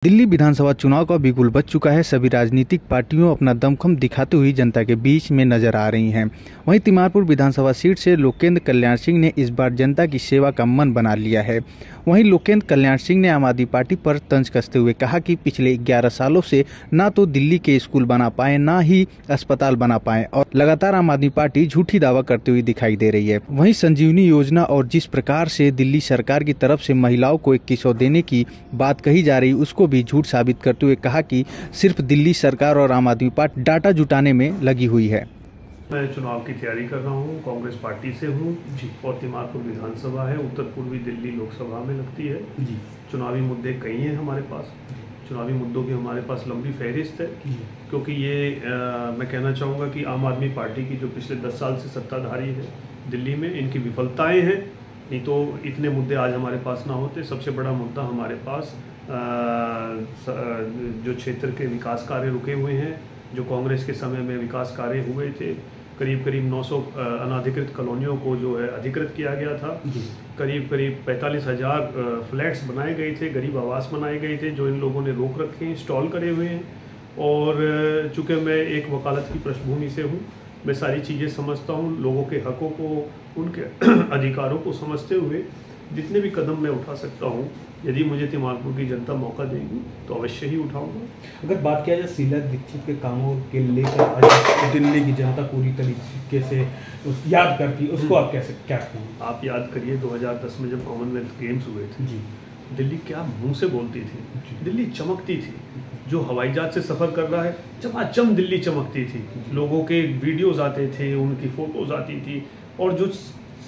दिल्ली विधानसभा चुनाव का बिगुल बज चुका है। सभी राजनीतिक पार्टियों अपना दमखम दिखाते हुए जनता के बीच में नजर आ रही हैं। वहीं तिमारपुर विधानसभा सीट से लोकेंद्र कल्याण सिंह ने इस बार जनता की सेवा का मन बना लिया है। वहीं लोकेंद्र कल्याण सिंह ने आम आदमी पार्टी पर तंज कसते हुए कहा कि पिछले 11 सालों से ना तो दिल्ली के स्कूल बना पाए, ना ही अस्पताल बना पाए और लगातार आम आदमी पार्टी झूठी दावा करते हुए दिखाई दे रही है। वहीं संजीवनी योजना और जिस प्रकार से दिल्ली सरकार की तरफ से महिलाओं को 2100 देने की बात कही जा रही, उसको भी झूठ साबित करते हुए कहा कि सिर्फ दिल्ली सरकार और आम आदमी पार्टी डाटा जुटाने में लगी हुई है। मैं चुनाव की तैयारी कर रहा हूँ, कांग्रेस पार्टी से हूँ और तिमारपुर विधानसभा है, उत्तर पूर्वी दिल्ली लोकसभा में लगती है जी। चुनावी मुद्दे कई हैं हमारे पास, चुनावी मुद्दों की हमारे पास लंबी फहरिस्त है क्योंकि ये मैं कहना चाहूँगा कि आम आदमी पार्टी की जो पिछले 10 साल से सत्ताधारी है दिल्ली में, इनकी विफलताएँ हैं। नहीं तो इतने मुद्दे आज हमारे पास ना होते। सबसे बड़ा मुद्दा हमारे पास जो क्षेत्र के विकास कार्य रुके हुए हैं, जो कांग्रेस के समय में विकास कार्य हुए थे, करीब 900 अनाधिकृत कॉलोनियों को जो है अधिकृत किया गया था, करीब 45,000 फ्लैट्स बनाए गए थे, गरीब आवास बनाए गए थे, जो इन लोगों ने रोक रखे हैं, इंस्टॉल करे हुए हैं। और चूँकि मैं एक वकालत की पृष्ठभूमि से हूँ, मैं सारी चीज़ें समझता हूँ, लोगों के हकों को, उनके अधिकारों को समझते हुए जितने भी कदम मैं उठा सकता हूँ, यदि मुझे तिमारपुर की जनता मौका देगी तो अवश्य ही उठाऊंगा। अगर बात किया जाए शीला दीक्षित के कामों के लेकर दिल्ली की जनता पूरी तरीके से याद करती है, उसको आप कैसे क्या कहें? आप याद करिए 2010 में जब कॉमनवेल्थ गेम्स हुए थे जी, दिल्ली क्या मुंह से बोलती थी, दिल्ली चमकती थी। जो हवाई जहाज से सफ़र कर रहा है, चमाचम दिल्ली चमकती थी। लोगों के वीडियोज़ आते थे, उनकी फ़ोटोज़ आती थी। और जो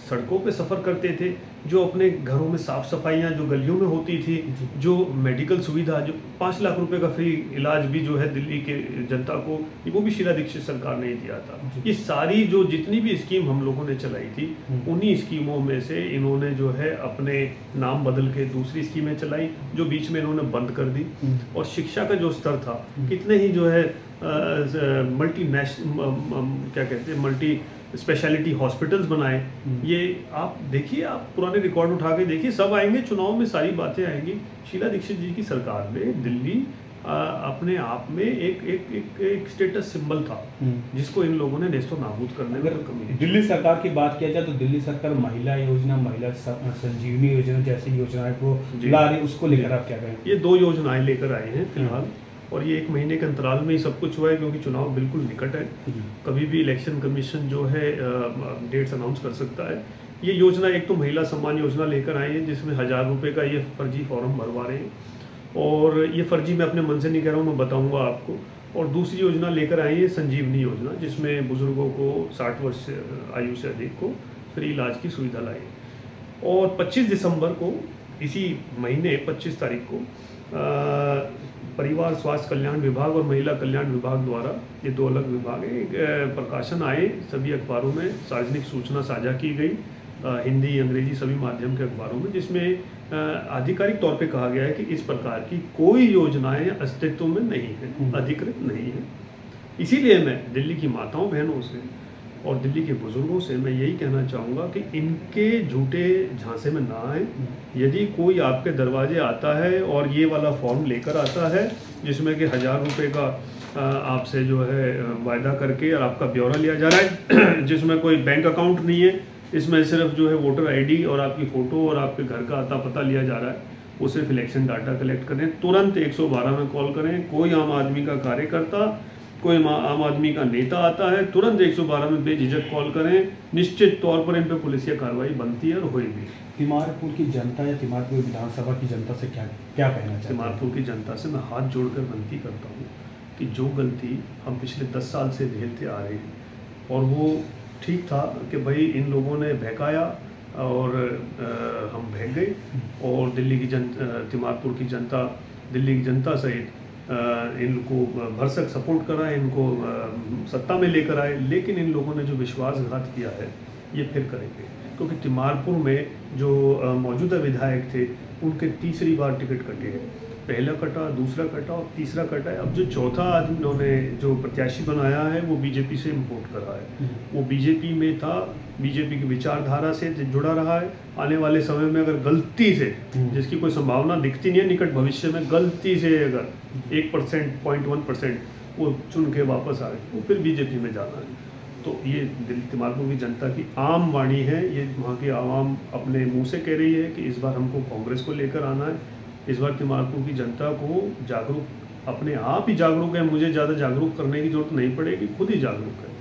सड़कों पे सफ़र करते थे, जो अपने घरों में साफ़ सफाइयाँ जो गलियों में होती थी, जो मेडिकल सुविधा, जो 5 लाख रुपए का फ्री इलाज भी जो है दिल्ली के जनता को, वो भी शीला दीक्षित सरकार ने दिया था। ये सारी जो जितनी भी स्कीम हम लोगों ने चलाई थी, उन्हीं स्कीमों में से इन्होंने जो है अपने नाम बदल के दूसरी स्कीमें चलाई, जो बीच में इन्होंने बंद कर दी। और शिक्षा का जो स्तर था, कितने ही जो है मल्टी स्पेशलिटी हॉस्पिटल्स बनाए। ये आप देखिए, आप पुराने रिकॉर्ड उठा के देखिए, सब आएंगे, चुनाव में सारी बातें आएंगी। शीला दीक्षित जी की सरकार में दिल्ली अपने आप में एक स्टेटस सिंबल था, जिसको इन लोगों ने नेस्तो नाबूद करने में कमी। दिल्ली सरकार की बात किया जाए तो दिल्ली सरकार महिला योजना, महिला संजीवनी योजना जैसी योजनाएं को ला रही, उसको लेकर आप क्या कहें? ये 2 योजनाएं लेकर आए हैं फिलहाल, और ये 1 महीने के अंतराल में ही सब कुछ हुआ है क्योंकि चुनाव बिल्कुल निकट है। कभी भी इलेक्शन कमीशन जो है डेट्स अनाउंस कर सकता है। ये योजना, एक तो महिला सम्मान योजना लेकर आए हैं, जिसमें 1000 रुपये का ये फर्जी फॉर्म भरवा रहे हैं, और ये फर्जी मैं अपने मन से नहीं कह रहा हूँ, मैं बताऊँगा आपको। और दूसरी योजना लेकर आए हैं संजीवनी योजना, जिसमें बुजुर्गों को 60 वर्ष आयु से अधिक को फ्री इलाज की सुविधा लाई। और 25 दिसंबर को, इसी महीने 25 तारीख को, परिवार स्वास्थ्य कल्याण विभाग और महिला कल्याण विभाग द्वारा, ये 2 अलग विभाग हैं, प्रकाशन आए सभी अखबारों में, सार्वजनिक सूचना साझा की गई, हिंदी अंग्रेजी सभी माध्यम के अखबारों में, जिसमें आधिकारिक तौर पे कहा गया है कि इस प्रकार की कोई योजनाएं अस्तित्व में नहीं है, अधिकृत नहीं है। इसीलिए मैं दिल्ली की माताओं बहनों से और दिल्ली के बुजुर्गों से मैं यही कहना चाहूँगा कि इनके झूठे झांसे में ना आए। यदि कोई आपके दरवाजे आता है और ये वाला फॉर्म लेकर आता है, जिसमें कि 1000 रुपये का आपसे जो है वायदा करके और आपका ब्यौरा लिया जा रहा है, जिसमें कोई बैंक अकाउंट नहीं है, इसमें सिर्फ जो है वोटर ID और आपकी फ़ोटो और आपके घर का अता पता लिया जा रहा है, वो सिर्फ इलेक्शन डाटा कलेक्ट करें, तुरंत 112 में कॉल करें। कोई आम आदमी का कार्यकर्ता, कोई आम आदमी का नेता आता है, तुरंत 112 में बेझिझक कॉल करें। निश्चित तौर पर इन पर पुलिसिया कार्रवाई बनती है और होगी। तिमारपुर की जनता या तिमारपुर विधानसभा की जनता से क्या कहना चाहिए? तिमारपुर की जनता से मैं हाथ जोड़कर विनती करता हूँ कि जो गलती हम पिछले 10 साल से झेलते आ रहे हैं, और वो ठीक था कि भाई इन लोगों ने बहकाया और हम बहक गए, और दिल्ली की तिमारपुर की जनता, दिल्ली की जनता सहित इनको भरसक सपोर्ट करा, इनको सत्ता में लेकर आए। लेकिन इन लोगों ने जो विश्वासघात किया है, ये फिर करेंगे, क्योंकि तिमारपुर में जो मौजूदा विधायक थे, उनके तीसरी बार टिकट कटे हैं। पहला कटा, दूसरा कटा और तीसरा कटा है। अब जो चौथा आदमी उन्होंने जो प्रत्याशी बनाया है वो बीजेपी से इम्पोर्ट करा है। वो बीजेपी में था, बीजेपी की विचारधारा से जुड़ा रहा है। आने वाले समय में अगर गलती से, जिसकी कोई संभावना दिखती नहीं है निकट भविष्य में, गलती से अगर 1%, 0.1% वो चुन के वापस आए वो फिर बीजेपी में जाना है। तो ये तिमारपुर की जनता की आम वाणी है। ये वहाँ की आवाम अपने मुंह से कह रही है कि इस बार हमको कांग्रेस को लेकर आना है। इस बार तिमारपुर की जनता को जागरूक, अपने आप ही जागरूक है, मुझे ज़्यादा जागरूक करने की जरूरत नहीं पड़ेगी, खुद ही जागरूक है।